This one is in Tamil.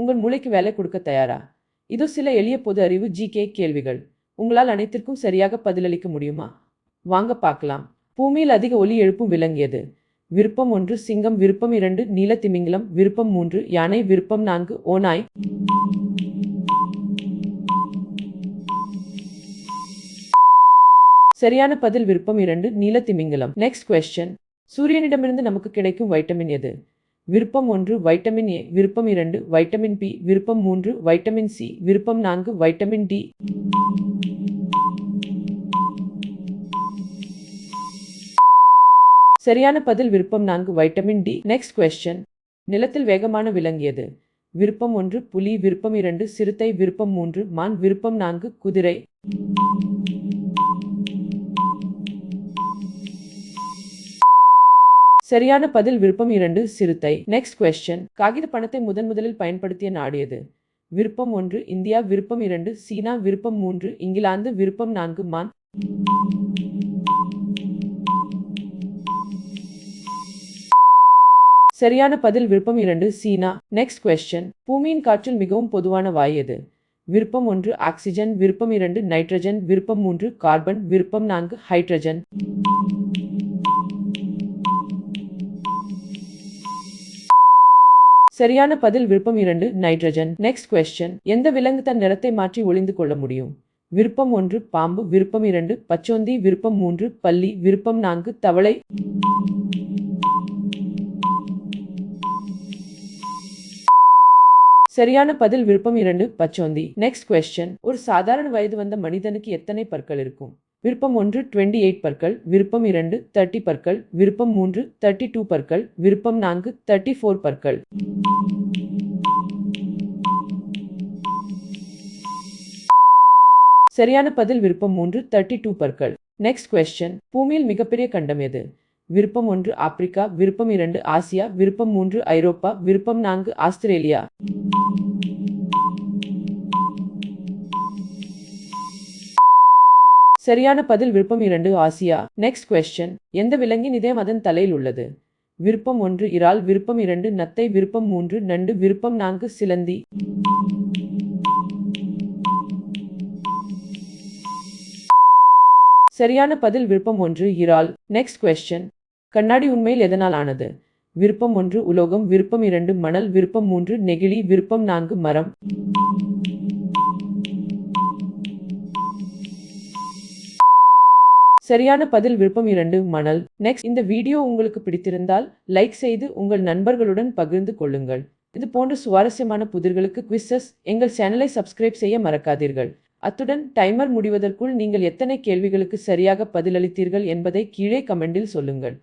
உங்கள் மூளைக்கு வேலை கொடுக்க தயாரா? இதோ சில எளிய பொது அறிவு ஜிகே கேள்விகள். உங்களால் அனைத்திற்கும் சரியாக பதிலளிக்க முடியுமா? வாங்க பார்க்கலாம். பூமியில் அதிக ஒலி எழுப்பும் விலங்கு எது? விருப்பம் 1 சிங்கம், விருப்பம் 2 நீல திமிங்கலம், விருப்பம் 3 யானை, விருப்பம் 4 ஓநாய். சரியான பதில் விருப்பம் 2 நீல திமிங்கலம். Next question. சூரியனிடமிருந்து நமக்கு கிடைக்கும் வைட்டமின் எது? விருப்பம் 1 வைட்டமின் ஏ, விருப்பம் 2 வைட்டமின் பி, விருப்பம் 3 வைட்டமின் சி, விருப்பம் 4 வைட்டமின் டி. சரியான பதில் விருப்பம் 4 வைட்டமின் டி. Next question. நிலத்தில் வேகமான விலங்கு எது? விருப்பம் 1 புலி, விருப்பம் 2 சிறுத்தை, விருப்பம் 3 மான், விருப்பம் 4 குதிரை. சரியான பதில் விருப்பம் 2 சிறுத்தை. Next question. காகித பணத்தை முதலில் பயன்படுத்திய நாடு எது? விருப்பம் 1 இந்தியா, விருப்பம் 2 சீனா, விருப்பம் 3 இங்கிலாந்து, விருப்பம் 4 மான். சரியான பதில் விருப்பம் 2 சீனா. Next question. பூமியின் காற்றில் மிகவும் பொதுவான வாயு எது? விருப்பம் 1 ஆக்சிஜன், விருப்பம் 2 நைட்ரஜன், விருப்பம் 3 கார்பன், விருப்பம் 4 ஹைட்ரஜன். சரியான பதில் விருப்பம் 2 நைட்ரஜன். Next question. எந்த விலங்கு தன் நிறத்தை மாற்றி ஒளிந்து கொள்ள முடியும்? விருப்பம் 1 பாம்பு, விருப்பம் 2 பச்சோந்தி, விருப்பம் 3 பல்லி, விருப்பம் 4 தவளை. சரியான பதில் விருப்பம் 2 பச்சோந்தி. Next question. ஒரு சாதாரண வயது வந்த மனிதனுக்கு எத்தனை பற்கள் இருக்கும்? விருப்பம் 1 28 பற்கள், விருப்பம் 2 30 பற்கள், விருப்பம் 3 32 பற்கள், விருப்பம் 4 34 பற்கள். சரியான பதில் விருப்பம் 3 32 பற்கள். Next question. பூமியில் மிகப்பெரிய கண்டம் எது? விருப்பம் 1 ஆப்பிரிக்கா, விருப்பம் 2 ஆசியா, விருப்பம் 3 ஐரோப்பா, விருப்பம் 4 ஆஸ்திரேலியா. சரியான பதில் விருப்பம் 2 ஆசியா. Next question. எந்த விலங்கின் இதயம் அதன் தலையில் உள்ளது? விருப்பம் 1 இறால், விருப்பம் 2 நத்தை, விருப்பம் 3 நண்டு, விருப்பம் 4 சிலந்தி. சரியான பதில் விருப்பம் 1 இறால். Next question. கண்ணாடி உண்மையில் எதனால் ஆனது? விருப்பம் 1 உலோகம், விருப்பம் 2 மணல், விருப்பம் 3 நெகிழி, விருப்பம் 4 மரம். சரியான பதில் விருப்பம் 2 மணல். நெக்ஸ்ட். இந்த வீடியோ உங்களுக்கு பிடித்திருந்தால் லைக் செய்து உங்கள் நண்பர்களுடன் பகிர்ந்து கொள்ளுங்கள். இது போன்ற சுவாரஸ்யமான புதிர்களுக்கு குவிஸஸ் எங்கள் சேனலை சப்ஸ்கிரைப் செய்ய மறக்காதீர்கள். அத்துடன் டைமர் முடிவதற்குள் நீங்கள் எத்தனை கேள்விகளுக்கு சரியாக பதிலளித்தீர்கள் என்பதை கீழே கமெண்டில் சொல்லுங்கள்.